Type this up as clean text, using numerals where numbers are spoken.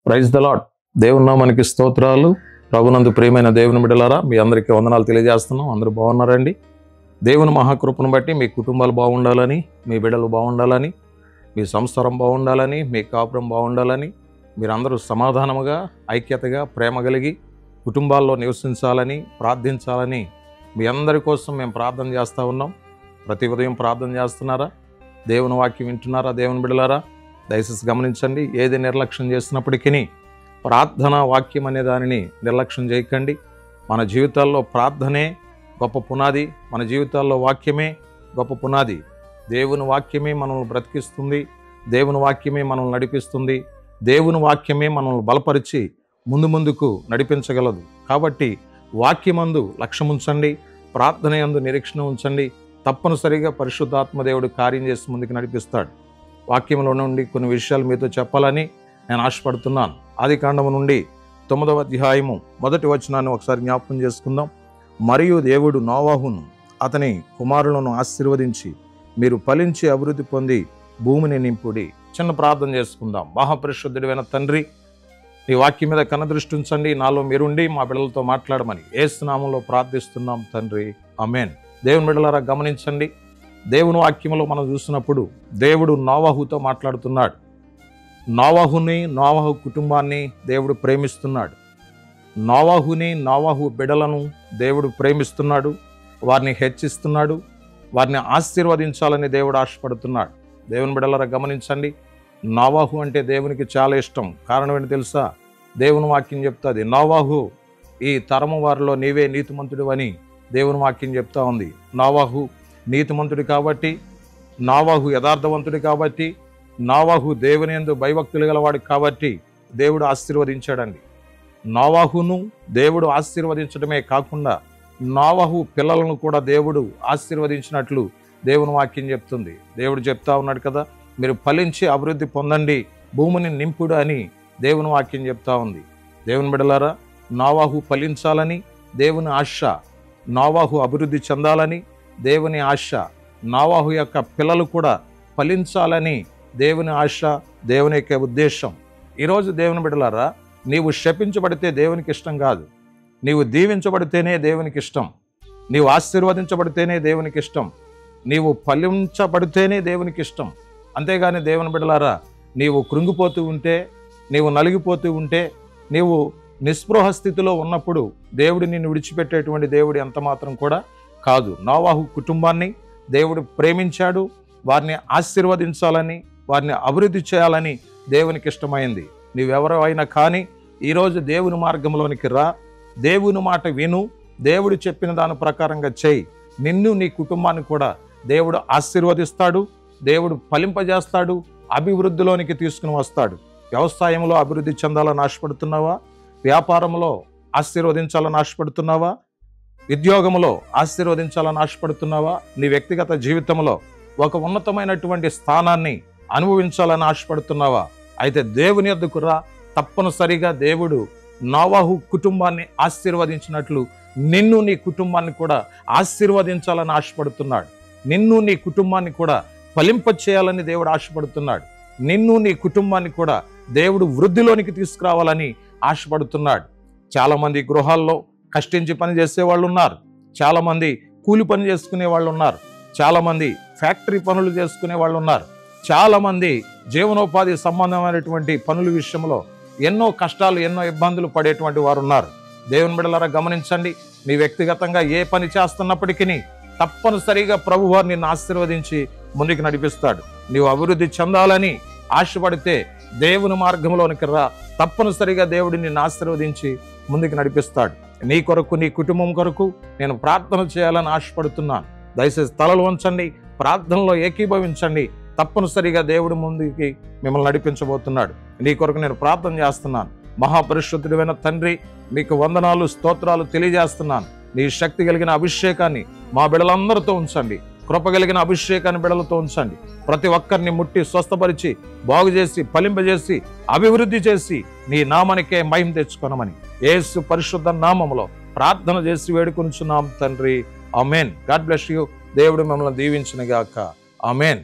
Praise the lord. దేవుని నామానికి స్తోత్రాలు. ప్రభునందు ప్రియమైన దేవుని బిడ్డలారా, మీ అందరికీ వందనాలు తెలియజేస్తున్నాం. అందరూ బాగున్నారండి? దేవుని మహాకృపను బట్టి మీ కుటుంబాలు బాగుండాలని, మీ బిడ్డలు బాగుండాలని, మీ సంసారం బాగుండాలని, మీ కాపురం బాగుండాలని, మీరందరూ సమాధానముగా, ఐక్యతగా, ప్రేమ కలిగి కుటుంబాల్లో నివసించాలని, ప్రార్థించాలని మీ అందరి కోసం మేము ప్రార్థన చేస్తూ ఉన్నాం. ప్రతి ఉదయం ప్రార్థన చేస్తున్నారా? దేవుని వాక్యం వింటున్నారా? దేవుని బిడ్డలారా, దయచేసి గమనించండి. ఏది నిర్లక్ష్యం చేసినప్పటికీ ప్రార్థన వాక్యం అనే దానిని నిర్లక్ష్యం చేయకండి. మన జీవితాల్లో ప్రార్థనే గొప్ప పునాది. మన జీవితాల్లో వాక్యమే గొప్ప పునాది. దేవుని వాక్యమే మనల్ని బ్రతికిస్తుంది. దేవుని వాక్యమే మనల్ని నడిపిస్తుంది. దేవుని వాక్యమే మనల్ని బలపరిచి ముందుకు నడిపించగలదు. కాబట్టి వాక్యమందు లక్ష్యం ఉంచండి, ప్రార్థన యందు నిరీక్షణ ఉంచండి. తప్పనిసరిగా పరిశుద్ధాత్మ దేవుడు కార్యం చేసి ముందుకు నడిపిస్తాడు. వాక్యంలో నుండి కొన్ని విషయాలు మీతో చెప్పాలని నేను ఆశపడుతున్నాను. ఆదికాండము నుండి 9వ అధ్యాయము 1వ వచనాన్ని ఒకసారి జ్ఞాపకం చేసుకుందాం. మరియు దేవుడు నోవాహును అతని కుమారులను ఆశీర్వదించి, మీరు ఫలించి అభివృద్ధి పొంది భూమిని నింపుడి. చిన్న ప్రార్థన చేసుకుందాం. మహాపరిశుద్ధుడైన తండ్రి, ఈ వాక్యం మీద కన్నదృష్టి ఉంచండి. నాలో మీరుండి మా బిడ్డలతో మాట్లాడమని యేసు నామములో ప్రార్థిస్తున్నాం తండ్రి, ఆమేన్. దేవుని బిడ్డలారా, గమనించండి. దేవుని వాక్యంలో మనం చూసినప్పుడు దేవుడు నోవాహుతో మాట్లాడుతున్నాడు. నోవాహు కుటుంబాన్ని దేవుడు ప్రేమిస్తున్నాడు. నోవాహు బిడ్డలను దేవుడు ప్రేమిస్తున్నాడు. వారిని హెచ్చిస్తున్నాడు. వారిని ఆశీర్వదించాలని దేవుడు ఆశపడుతున్నాడు. దేవుని బిడ్డలారా, గమనించండి. నోవాహు అంటే దేవునికి చాలా ఇష్టం. కారణం ఏంటి తెలుసా? దేవుని వాక్యం చెప్తుంది, నోవాహు ఈ తరము వారిలో నీవే నీతిమంతుడు అని దేవుని వాక్యం చెప్తా ఉంది. నోవాహు నీతిమంతుడు కాబట్టి, నోవాహు యథార్థవంతుడు కాబట్టి, నోవాహు దేవుని యందు భయభక్తులు గలవాడు కాబట్టి దేవుడు ఆశీర్వదించాడండి. నోవాహును దేవుడు ఆశీర్వదించడమే కాకుండా నోవాహు పిల్లలను కూడా దేవుడు ఆశీర్వదించినట్లు దేవుని వాక్యం చెప్తుంది. దేవుడు చెప్తా ఉన్నాడు కదా, మీరు ఫలించి అభివృద్ధి పొందండి, భూమిని నింపుడు అని దేవుని వాక్యం చెప్తా ఉంది. దేవుని బిడ్డలారా, నోవాహు ఫలించాలని దేవుని ఆశ, నోవాహు అభివృద్ధి చెందాలని దేవుని ఆశ, నోవాహు యొక్క పిల్లలు కూడా ఫలించాలని దేవుని ఆశ, దేవుని యొక్క ఉద్దేశం. ఈరోజు దేవుని బిడ్డలారా, నీవు శపించబడితే దేవునికి ఇష్టం కాదు. నీవు దీవించబడితేనే దేవునికి ఇష్టం. నీవు ఆశీర్వదించబడితేనే దేవునికి ఇష్టం. నీవు ఫలించబడితేనే దేవునికి ఇష్టం. అంతేగాని దేవుని బిడ్డలారా, నీవు కృంగిపోతూ ఉంటే, నీవు నలిగిపోతూ ఉంటే, నీవు నిస్పృహ స్థితిలో ఉన్నప్పుడు దేవుడు నిన్ను విడిచిపెట్టేటువంటి దేవుడు ఎంత మాత్రం కూడా కాదు. నోవాహు కుటుంబాన్ని దేవుడు ప్రేమించాడు. వారిని ఆశీర్వదించాలని, వారిని అభివృద్ధి చేయాలని దేవునికి ఇష్టమైంది. నీవెవరో అయినా కానీ ఈరోజు దేవుని మార్గంలోనికి రా, దేవుని మాట విను, దేవుడు చెప్పిన దాని ప్రకారంగా చేయి. నిన్ను, నీ కుటుంబాన్ని కూడా దేవుడు ఆశీర్వదిస్తాడు. దేవుడు ఫలింపజేస్తాడు, అభివృద్ధిలోనికి తీసుకుని వస్తాడు. వ్యవసాయంలో అభివృద్ధి చెందాలని ఆశపడుతున్నావా? వ్యాపారంలో ఆశీర్వదించాలని ఆశపడుతున్నావా? ఉద్యోగంలో ఆశీర్వదించాలని ఆశపడుతున్నావా? నీ వ్యక్తిగత జీవితంలో ఒక ఉన్నతమైనటువంటి స్థానాన్ని అనుభవించాలని ఆశపడుతున్నావా? అయితే దేవుని యొద్దకు రా. తప్పనిసరిగా దేవుడు నోవాహు కుటుంబాన్ని ఆశీర్వదించినట్లు నిన్ను, నీ కుటుంబాన్ని కూడా ఆశీర్వదించాలని ఆశపడుతున్నాడు. నిన్ను, నీ కుటుంబాన్ని కూడా ఫలింప చేయాలని దేవుడు ఆశపడుతున్నాడు. నిన్ను, నీ కుటుంబాన్ని కూడా దేవుడు వృద్ధిలోనికి తీసుకురావాలని ఆశపడుతున్నాడు. చాలామంది గృహాల్లో కష్టించి పని చేసే వాళ్ళు ఉన్నారు. చాలామంది కూలి పని చేసుకునే వాళ్ళు ఉన్నారు. చాలామంది ఫ్యాక్టరీ పనులు చేసుకునే వాళ్ళు ఉన్నారు. చాలామంది జీవనోపాధి సంబంధమైనటువంటి పనుల విషయంలో ఎన్నో కష్టాలు, ఎన్నో ఇబ్బందులు పడేటువంటి వారు ఉన్నారు. దేవుని బిడ్డలారా, గమనించండి. నీ వ్యక్తిగతంగా ఏ పని చేస్తున్నప్పటికీ తప్పనిసరిగా ప్రభువారు నిన్ను ఆశీర్వదించి ముందుకు నడిపిస్తాడు. నీవు అభివృద్ధి చెందాలని ఆశపడితే దేవుని మార్గంలోనికి రా. తప్పనిసరిగా దేవుడు నిన్ను ఆశీర్వదించి ముందుకు నడిపిస్తాడు. నీ కొరకు, నీ కుటుంబం కొరకు నేను ప్రార్థన చేయాలని ఆశపడుతున్నాను. దయచేసి తలలు వంచండి, ప్రార్థనలో ఏకీభవించండి. తప్పనిసరిగా దేవుడు ముందుకి మిమ్మల్ని నడిపించబోతున్నాడు. నీ కొరకు నేను ప్రార్థన చేస్తున్నాను. మహాపరిశుద్ధుడైన తండ్రి, మీకు వందనాలు, స్తోత్రాలు తెలియజేస్తున్నాను. నీ శక్తి కలిగిన అభిషేకాన్ని మా బిడ్డలందరితో ఉంచండి. కృప కలిగిన అభిషేకాన్ని బిడ్డలతో ఉంచండి. ప్రతి ఒక్కరిని ముట్టి స్వస్థపరిచి, బాగు చేసి, ఫలింపజేసి, అభివృద్ధి చేసి నీ నామానికే మహిమ తెచ్చుకొనమని యేసు పరిశుద్ధ నామములో ప్రార్థన చేసి వేడుకొనుచున్నాం తండ్రి, ఆమేన్. God bless you. దేవుడు మిమ్మల్ని దీవించును గాక. ఆమేన్.